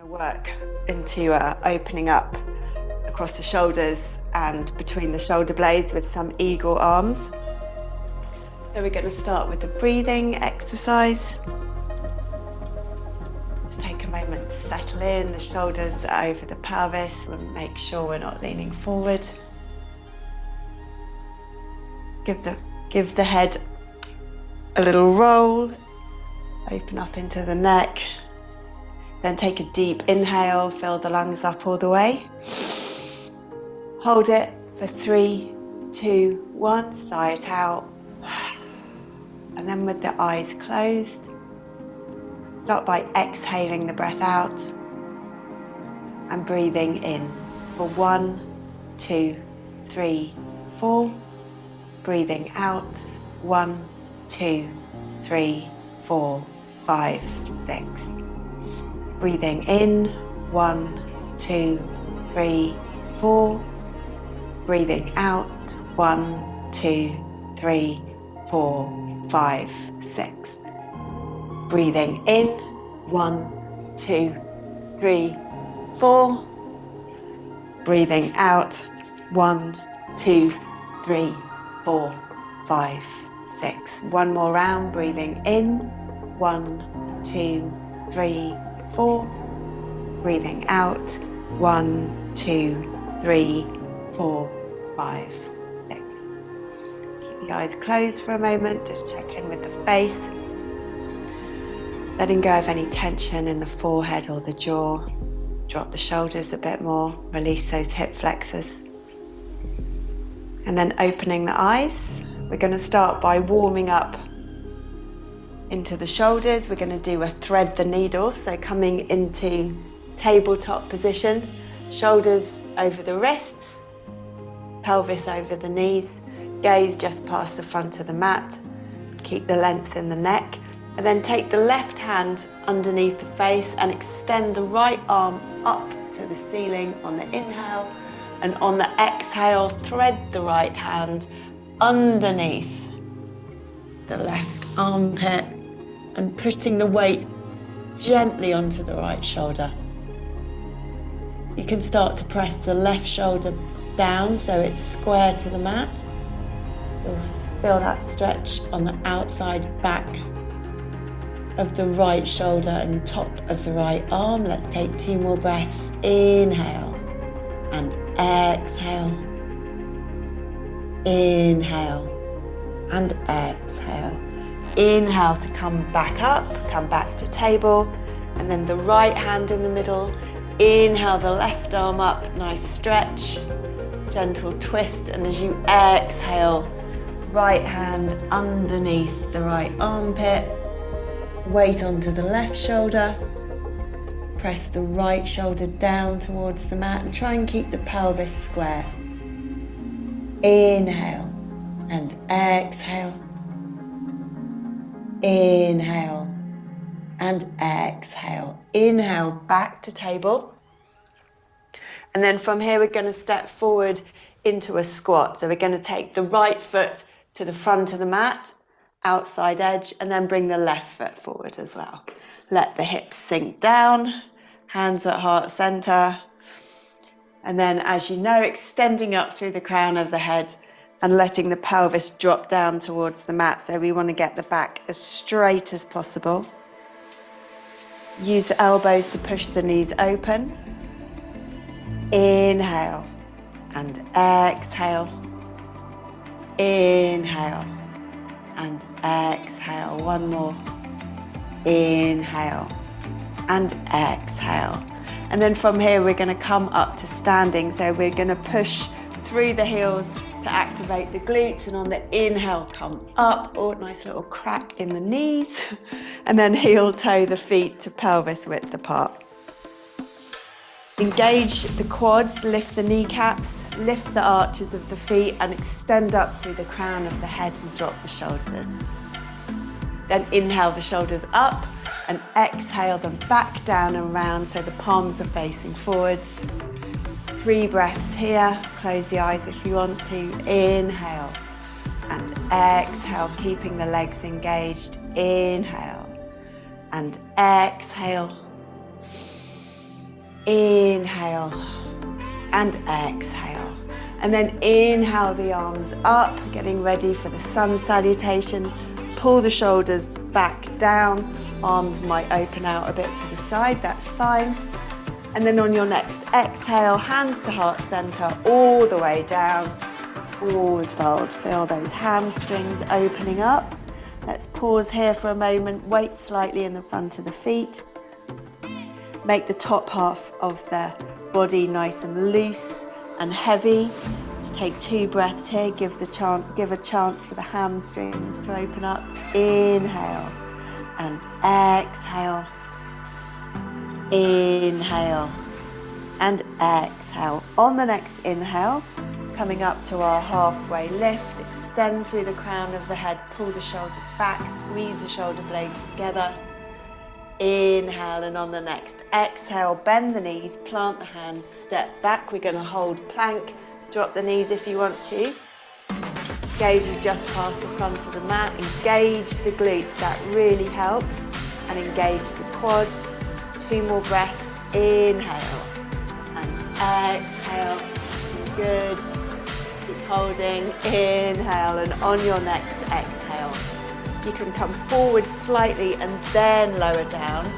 Work into opening up across the shoulders and between the shoulder blades with some eagle arms. So we're going to start with the breathing exercise. Just take a moment to settle in, the shoulders are over the pelvis. We'll make sure we're not leaning forward. Give the head a little roll, open up into the neck. Then take a deep inhale, fill the lungs up all the way. Hold it for 3, 2, 1, sigh it out. And then with the eyes closed, start by exhaling the breath out and breathing in for 1, 2, 3, 4. Breathing out, 1, 2, 3, 4, 5, 6. Breathing in, 1, 2, 3, 4. Breathing out, 1, 2, 3, 4, 5, 6. Breathing in, 1, 2, 3, 4. Breathing out, 1, 2, 3, 4, 5, 6. One more round, breathing in, 1, 2, 3, 4. Breathing out, 1, 2, 3, 4, 5, 6. Keep the eyes closed for a moment, just check in with the face. Letting go of any tension in the forehead or the jaw. Drop the shoulders a bit more, release those hip flexors. And then opening the eyes, we're going to start by warming up into the shoulders. We're going to do a thread the needle, so coming into tabletop position, shoulders over the wrists, pelvis over the knees, gaze just past the front of the mat, keep the length in the neck, and then take the left hand underneath the face and extend the right arm up to the ceiling on the inhale, and on the exhale, thread the right hand underneath the left armpit and putting the weight gently onto the right shoulder. You can start to press the left shoulder down so it's square to the mat. You'll feel that stretch on the outside back of the right shoulder and top of the right arm. Let's take 2 more breaths. Inhale and exhale. Inhale and exhale. Inhale to come back up, come back to table, and then the right hand in the middle. Inhale the left arm up, nice stretch, gentle twist, and as you exhale, right hand underneath the right armpit, weight onto the left shoulder, press the right shoulder down towards the mat and try and keep the pelvis square. Inhale and exhale. Inhale and exhale. Inhale back to table. And then from here we're going to step forward into a squat. So we're going to take the right foot to the front of the mat, outside edge, and then bring the left foot forward as well. Let the hips sink down, hands at heart center. And then, as you know, extending up through the crown of the head and letting the pelvis drop down towards the mat. So we want to get the back as straight as possible. Use the elbows to push the knees open. Inhale and exhale. Inhale and exhale. One more. Inhale and exhale. And then from here we're going to come up to standing. So we're going to push through the heels to activate the glutes, and on the inhale come up. Oh, nice little crack in the knees. And then heel toe the feet to pelvis width apart. Engage the quads, lift the kneecaps, lift the arches of the feet and extend up through the crown of the head and drop the shoulders. Then inhale the shoulders up and exhale them back down and round so the palms are facing forwards. 3 breaths here. Close the eyes if you want to. Inhale and exhale, keeping the legs engaged. Inhale and exhale. Inhale and exhale. And then inhale the arms up, getting ready for the sun salutations. Pull the shoulders back down. Arms might open out a bit to the side, that's fine. And then on your next exhale, hands to heart center, all the way down. Forward fold. Feel those hamstrings opening up. Let's pause here for a moment. Weight slightly in the front of the feet. Make the top half of the body nice and loose and heavy. Let's take 2 breaths here. Give a chance for the hamstrings to open up. Inhale and exhale. Inhale and exhale. On the next inhale, coming up to our halfway lift, extend through the crown of the head, pull the shoulders back, squeeze the shoulder blades together. Inhale, and on the next exhale, bend the knees, plant the hands, step back. We're going to hold plank, drop the knees if you want to. Gaze is just past the front of the mat. Engage the glutes, that really helps. And engage the quads. 2 more breaths. Inhale and exhale. Good. Keep holding. Inhale, and on your next exhale, you can come forward slightly and then lower down.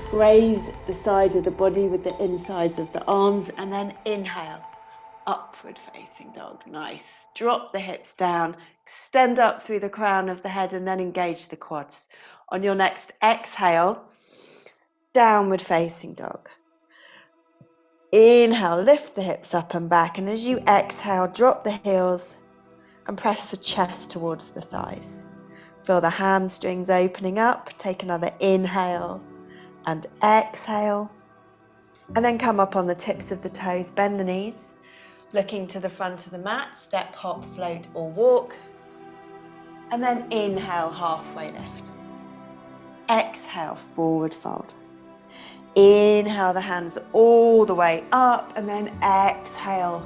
Graze the side of the body with the insides of the arms, and then inhale, upward facing dog. Nice. Drop the hips down, extend up through the crown of the head, and then engage the quads. On your next exhale, downward facing dog. Inhale, lift the hips up and back, and as you exhale, drop the heels and press the chest towards the thighs. Feel the hamstrings opening up. Take another inhale and exhale. And then come up on the tips of the toes, bend the knees, looking to the front of the mat, step, hop, float or walk. And then inhale, halfway lift. Exhale, forward fold. Inhale the hands all the way up, and then exhale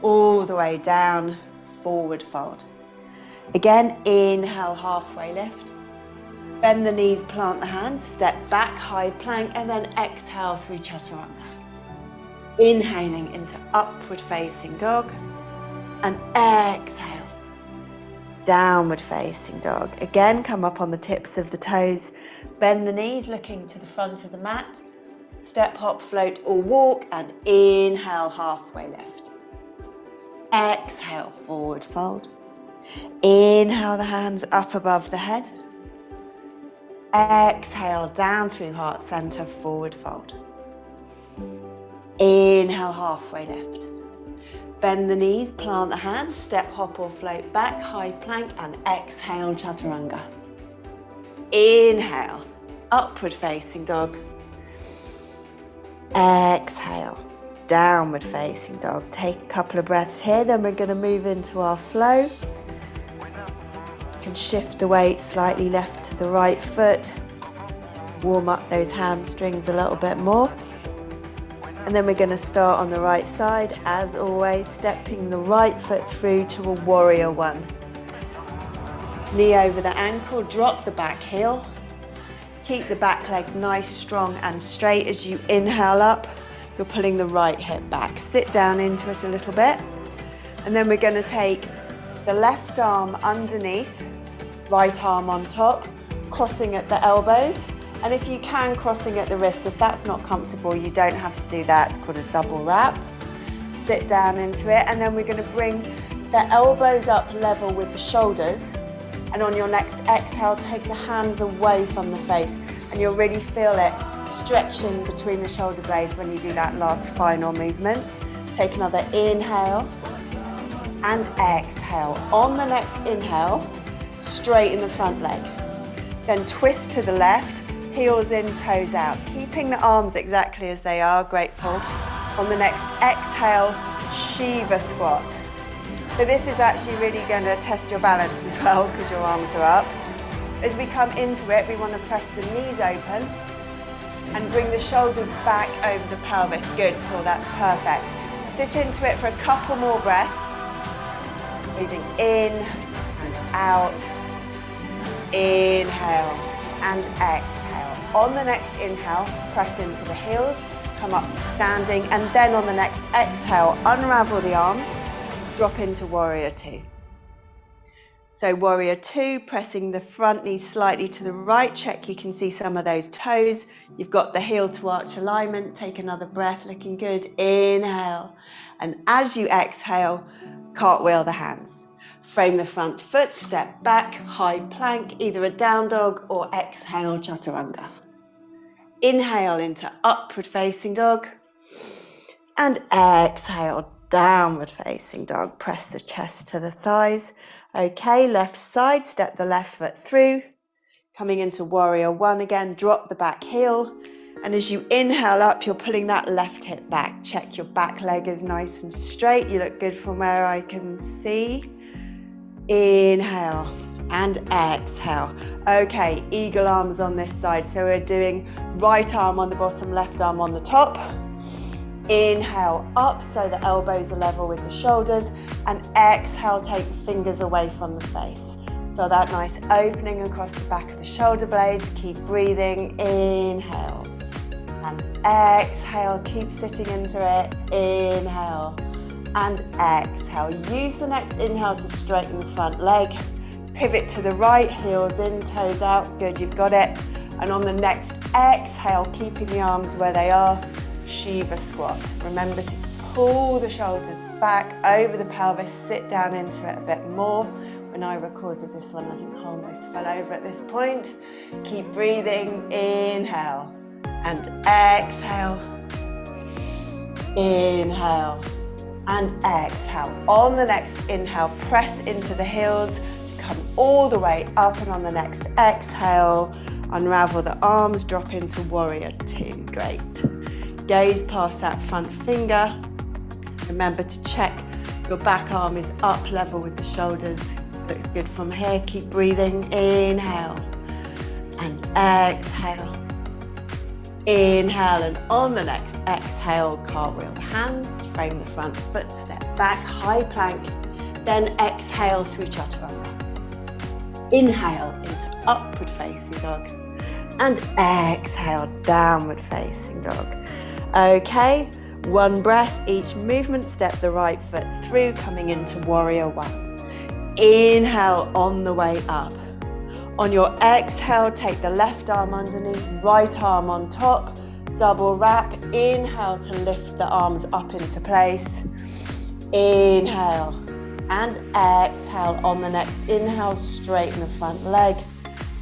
all the way down, forward fold. Again, inhale, halfway lift. Bend the knees, plant the hands, step back, high plank, and then exhale through chaturanga. Inhaling into upward facing dog, and exhale, downward facing dog. Again, come up on the tips of the toes, bend the knees, looking to the front of the mat, step, hop, float or walk, and inhale, halfway lift. Exhale, forward fold. Inhale the hands up above the head. Exhale, down through heart center, forward fold. Inhale, halfway lift. Bend the knees, plant the hands, step, hop or float back, high plank, and exhale, chaturanga. Inhale, upward facing dog. Exhale, downward facing dog. Take a couple of breaths here, then we're going to move into our flow. You can shift the weight slightly left to the right foot. Warm up those hamstrings a little bit more. And then we're going to start on the right side, as always, stepping the right foot through to a warrior one. Knee over the ankle, drop the back heel. Keep the back leg nice, strong and straight. As you inhale up, you're pulling the right hip back. Sit down into it a little bit. And then we're going to take the left arm underneath, right arm on top, crossing at the elbows. And if you can, crossing at the wrists. If that's not comfortable, you don't have to do that. It's called a double wrap. Sit down into it, and then we're going to bring the elbows up level with the shoulders. And on your next exhale, take the hands away from the face, and you'll really feel it stretching between the shoulder blades when you do that last final movement. Take another inhale and exhale. On the next inhale, straighten the front leg. Then twist to the left. Heels in, toes out, keeping the arms exactly as they are, grateful. On the next exhale, Shiva squat. So this is actually really going to test your balance as well, because your arms are up. As we come into it, we want to press the knees open and bring the shoulders back over the pelvis. Good, Paul, that's perfect. Sit into it for a couple more breaths. Breathing in and out. Inhale and exhale. On the next inhale, press into the heels, come up to standing, and then on the next exhale, unravel the arms, drop into warrior two. So warrior two, pressing the front knee slightly to the right, check you can see some of those toes. You've got the heel to arch alignment, take another breath, looking good. Inhale, and as you exhale, cartwheel the hands. Frame the front foot, step back, high plank, either a down dog or exhale, chaturanga. Inhale into upward facing dog, and exhale, downward facing dog. Press the chest to the thighs. Okay, left side, step the left foot through. Coming into warrior one again, drop the back heel. And as you inhale up, you're pulling that left hip back. Check your back leg is nice and straight. You look good from where I can see. Inhale and exhale. Okay, eagle arms on this side. So we're doing right arm on the bottom, left arm on the top. Inhale up so the elbows are level with the shoulders, and exhale, take the fingers away from the face. Feel that nice opening across the back of the shoulder blades. Keep breathing. Inhale and exhale. Keep sitting into it. Inhale and exhale. Use the next inhale to straighten the front leg. Pivot to the right, heels in, toes out. Good, you've got it. And on the next exhale, keeping the arms where they are, Shiva squat. Remember to pull the shoulders back over the pelvis, sit down into it a bit more. When I recorded this one, I think I almost fell over at this point. Keep breathing. Inhale and exhale. Inhale and exhale. On the next inhale, press into the heels, come all the way up, and on the next exhale, unravel the arms, drop into warrior two. Great. Gaze past that front finger. Remember to check your back arm is up level with the shoulders. Looks good from here. Keep breathing. Inhale and exhale. Inhale, and on the next exhale, cartwheel the hands, frame the front foot, step back, high plank, then exhale through chaturanga. Inhale into upward facing dog, and exhale, downward facing dog. Okay, one breath, each movement, step the right foot through, coming into warrior one. Inhale on the way up. On your exhale, take the left arm underneath, right arm on top, double wrap. Inhale to lift the arms up into place. Inhale and exhale. On the next inhale, straighten the front leg.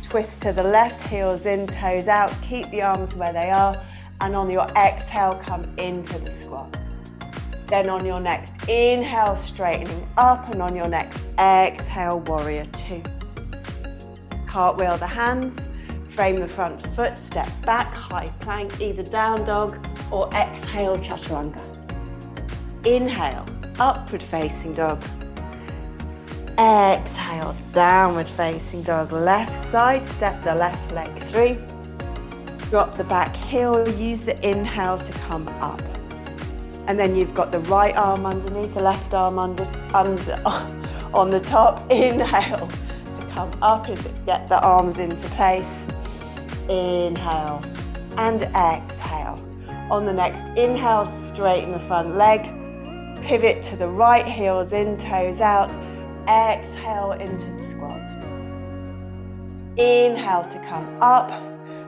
Twist to the left, heels in, toes out. Keep the arms where they are. And on your exhale, come into the squat. Then on your next inhale, straightening up, and on your next exhale, warrior two. Cartwheel the hands, frame the front foot, step back, high plank, either down dog or exhale, chaturanga. Inhale, upward facing dog. Exhale, downward facing dog. Left side, step the left leg through. Drop the back heel, use the inhale to come up. And then you've got the right arm underneath, the left arm on the top. Inhale to come up and get the arms into place. Inhale and exhale. On the next inhale, straighten the front leg. Pivot to the right, heels in, toes out. Exhale into the squat. Inhale to come up.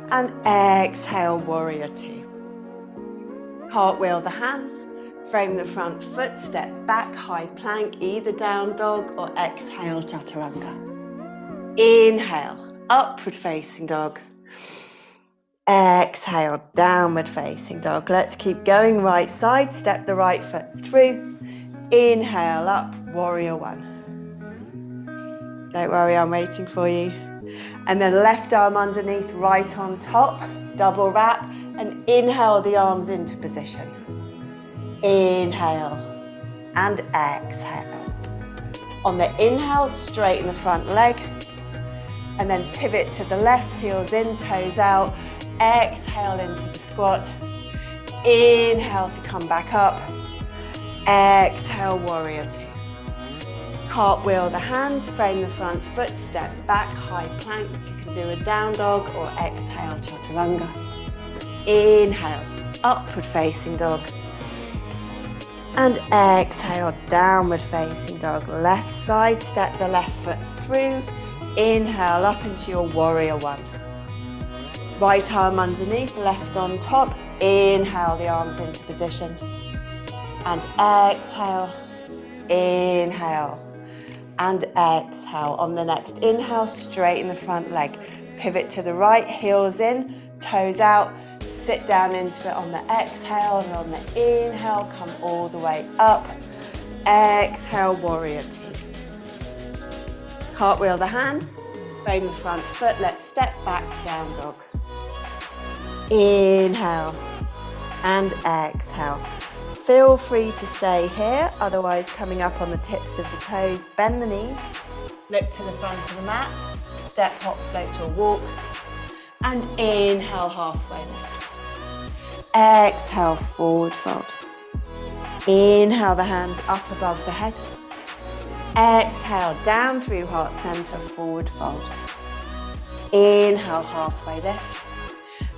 And exhale, warrior two. Cartwheel the hands, frame the front foot, step back, high plank, either down dog or exhale, chaturanga. Inhale, upward facing dog. Exhale, downward facing dog. Let's keep going. Right side, step the right foot through. Inhale up, warrior one. Don't worry, I'm waiting for you. And then left arm underneath, right on top, double wrap, and inhale the arms into position. Inhale and exhale. On the inhale, straighten the front leg, and then pivot to the left, heels in, toes out. Exhale into the squat. Inhale to come back up. Exhale, warrior two. Cartwheel the hands, frame the front foot, step back, high plank. You can do a down dog or exhale, chaturanga. Inhale, upward facing dog. And exhale, downward facing dog. Left side, step the left foot through. Inhale, up into your warrior one. Right arm underneath, left on top. Inhale, the arms into position. And exhale, inhale. And exhale. On the next inhale, straighten the front leg. Pivot to the right, heels in, toes out. Sit down into it on the exhale, and on the inhale, come all the way up. Exhale, warrior two. Cartwheel the hands, frame the front foot. Let's step back, down dog. Inhale and exhale. Feel free to stay here, otherwise coming up on the tips of the toes, bend the knees, look to the front of the mat, step, hop, float or walk, and inhale, halfway lift. Exhale, forward fold. Inhale, the hands up above the head. Exhale, down through heart center, forward fold. Inhale, halfway lift.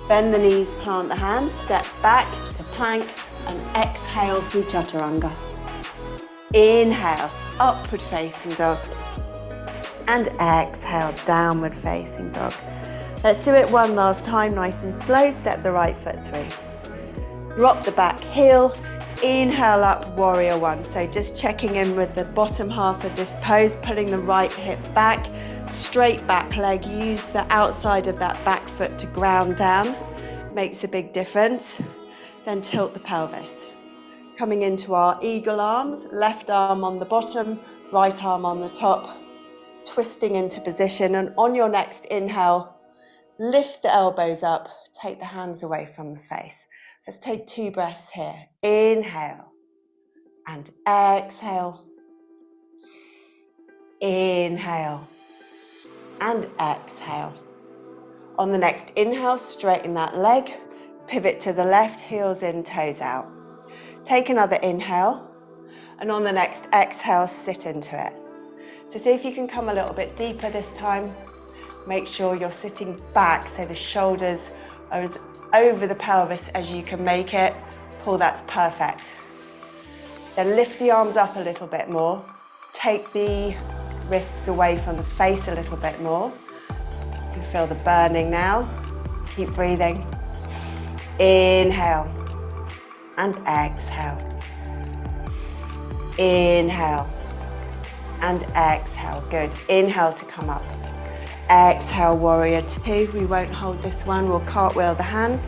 Bend the knees, plant the hands, step back to plank, and exhale through chaturanga. Inhale, upward facing dog. And exhale, downward facing dog. Let's do it one last time, nice and slow. Step the right foot through. Drop the back heel. Inhale up, warrior one. So just checking in with the bottom half of this pose, pulling the right hip back, straight back leg. Use the outside of that back foot to ground down. Makes a big difference. Then tilt the pelvis. Coming into our eagle arms, left arm on the bottom, right arm on the top, twisting into position. And on your next inhale, lift the elbows up, take the hands away from the face. Let's take 2 breaths here. Inhale and exhale. Inhale and exhale. On the next inhale, straighten that leg. Pivot to the left, heels in, toes out. Take another inhale, and on the next exhale, sit into it. So see if you can come a little bit deeper this time. Make sure you're sitting back so the shoulders are as over the pelvis as you can make it. Pull, that's perfect. Then lift the arms up a little bit more. Take the wrists away from the face a little bit more. You can feel the burning now. Keep breathing. Inhale and exhale. Inhale and exhale. Good. Inhale to come up. Exhale, warrior two. We won't hold this one. We'll cartwheel the hands,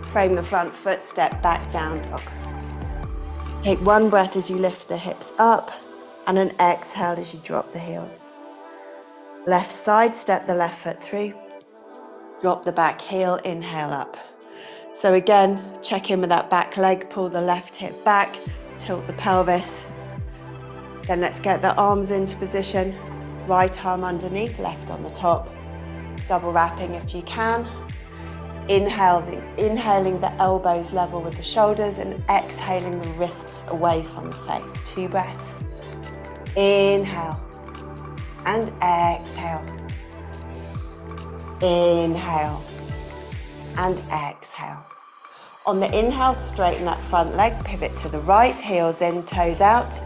frame the front foot, step back, down dog. Take 1 breath as you lift the hips up, and an exhale as you drop the heels. Left side, step the left foot through. Drop the back heel, inhale up. So again, check in with that back leg, pull the left hip back, tilt the pelvis. Then let's get the arms into position. Right arm underneath, left on the top. Double wrapping if you can. Inhaling the elbows level with the shoulders and exhaling the wrists away from the face. 2 breaths. Inhale and exhale. Inhale and exhale. On the inhale, straighten that front leg, pivot to the right, heels in, toes out.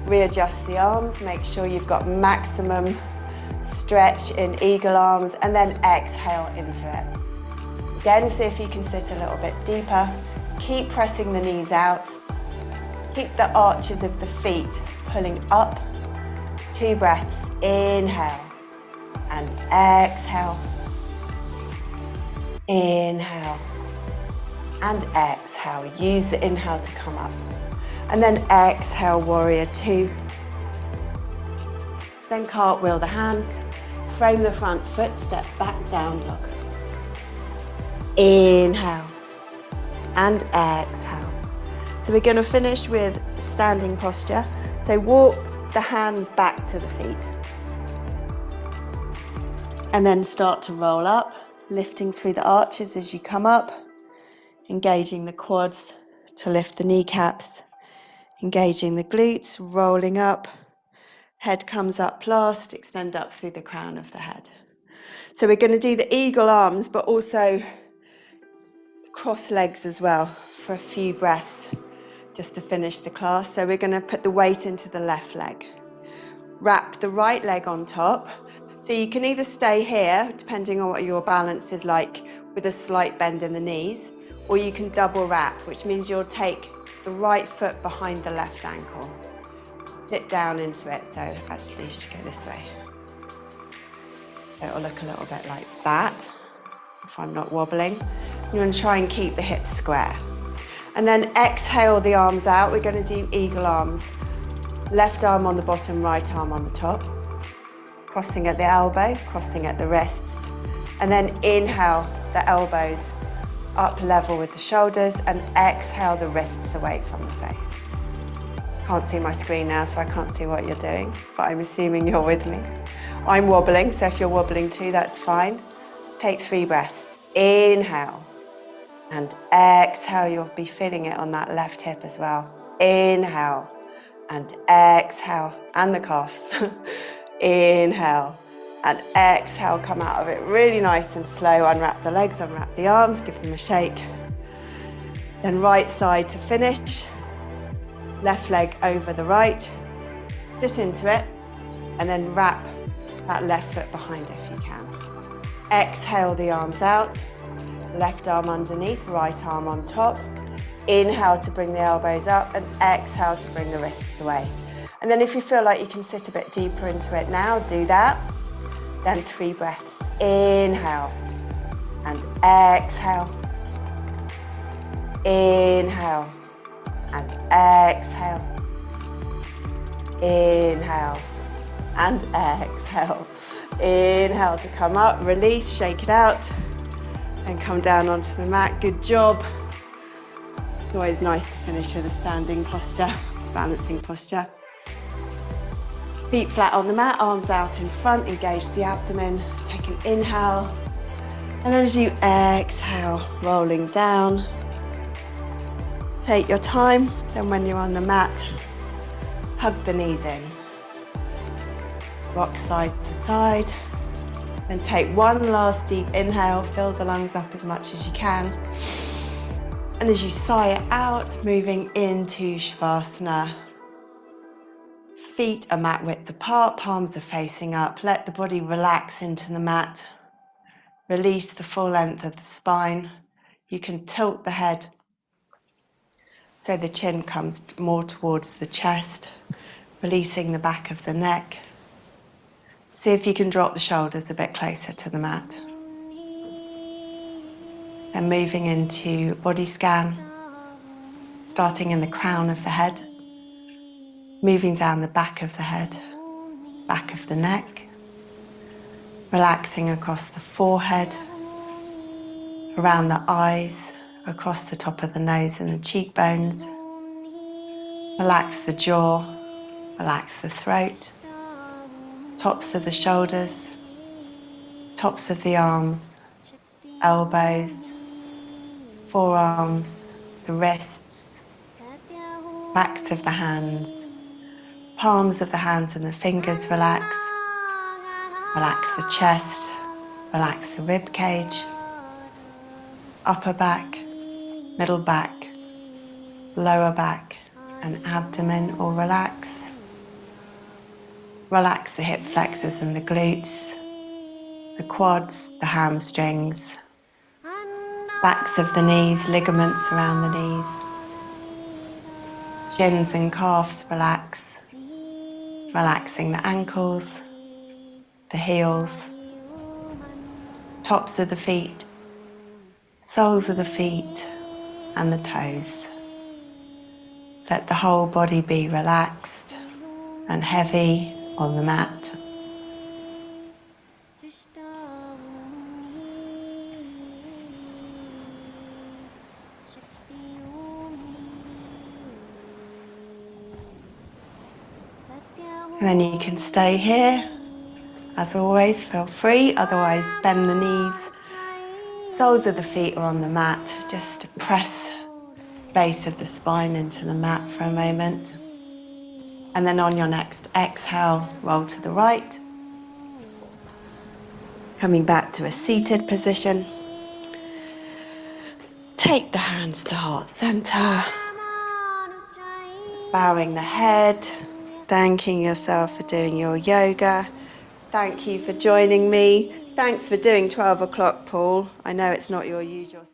Readjust the arms, make sure you've got maximum stretch in eagle arms, and then exhale into it. Again, see if you can sit a little bit deeper. Keep pressing the knees out. Keep the arches of the feet pulling up. 2 breaths. Inhale and exhale. Inhale and exhale. Use the inhale to come up. And then exhale, warrior two. Then cartwheel the hands. Frame the front foot, step back, down dog. Inhale and exhale. So we're going to finish with standing posture. So walk the hands back to the feet. And then start to roll up, lifting through the arches as you come up, engaging the quads to lift the kneecaps, engaging the glutes, rolling up, Head comes up last, extend up through the crown of the head. So we're going to do the eagle arms, but also cross legs as well for a few breaths, just to finish the class. So we're going to put the weight into the left leg. Wrap the right leg on top. So you can either stay here, depending on what your balance is like, with a slight bend in the knees, or you can double wrap, which means you'll take the right foot behind the left ankle. Sit down into it. So actually you should go this way. So it'll look a little bit like that, if I'm not wobbling. You want to try and keep the hips square. And then exhale the arms out. We're going to do eagle arms. Left arm on the bottom, right arm on the top. Crossing at the elbow, crossing at the wrists. And then inhale the elbows up level with the shoulders, and exhale the wrists away from the face. Can't see my screen now, so I can't see what you're doing, but I'm assuming you're with me. I'm wobbling, so if you're wobbling too, that's fine. Let's take 3 breaths. Inhale. And exhale, you'll be feeling it on that left hip as well. Inhale and exhale, and the calves. Inhale and exhale, come out of it really nice and slow. Unwrap the legs, unwrap the arms, give them a shake. Then right side to finish. Left leg over the right. Sit into it and then wrap that left foot behind if you can. Exhale the arms out. Left arm underneath, right arm on top. Inhale to bring the elbows up and exhale to bring the wrists away. And then if you feel like you can sit a bit deeper into it now, do that. Then 3 breaths. Inhale and exhale. Inhale and exhale. Inhale and exhale. Inhale to come up, release, shake it out. And come down onto the mat. Good job. It's always nice to finish with a standing posture, balancing posture. Feet flat on the mat, arms out in front, engage the abdomen. Take an inhale. And then as you exhale, rolling down. Take your time. Then when you're on the mat, hug the knees in. Rock side to side. Then take one last deep inhale, fill the lungs up as much as you can. And as you sigh it out, moving into Shavasana. Feet are mat width apart, palms are facing up. Let the body relax into the mat. Release the full length of the spine. You can tilt the head so the chin comes more towards the chest, releasing the back of the neck. See if you can drop the shoulders a bit closer to the mat. Then moving into body scan, starting in the crown of the head, moving down the back of the head, back of the neck, relaxing across the forehead, around the eyes, across the top of the nose and the cheekbones. Relax the jaw, relax the throat. Tops of the shoulders, tops of the arms, elbows, forearms, the wrists, backs of the hands, palms of the hands and the fingers relax. Relax the chest, relax the rib cage, upper back, middle back, lower back and abdomen all relax. Relax the hip flexors and the glutes, the quads, the hamstrings, backs of the knees, ligaments around the knees, shins and calves relax, relaxing the ankles, the heels, tops of the feet, soles of the feet and the toes. Let the whole body be relaxed and heavy on the mat. And then you can stay here. As always, feel free, otherwise bend the knees. Soles of the feet are on the mat. Just press the base of the spine into the mat for a moment. And then on your next exhale, roll to the right. Coming back to a seated position. Take the hands to heart center. Bowing the head. Thanking yourself for doing your yoga. Thank you for joining me. Thanks for doing 12 o'clock, Paul. I know it's not your usual.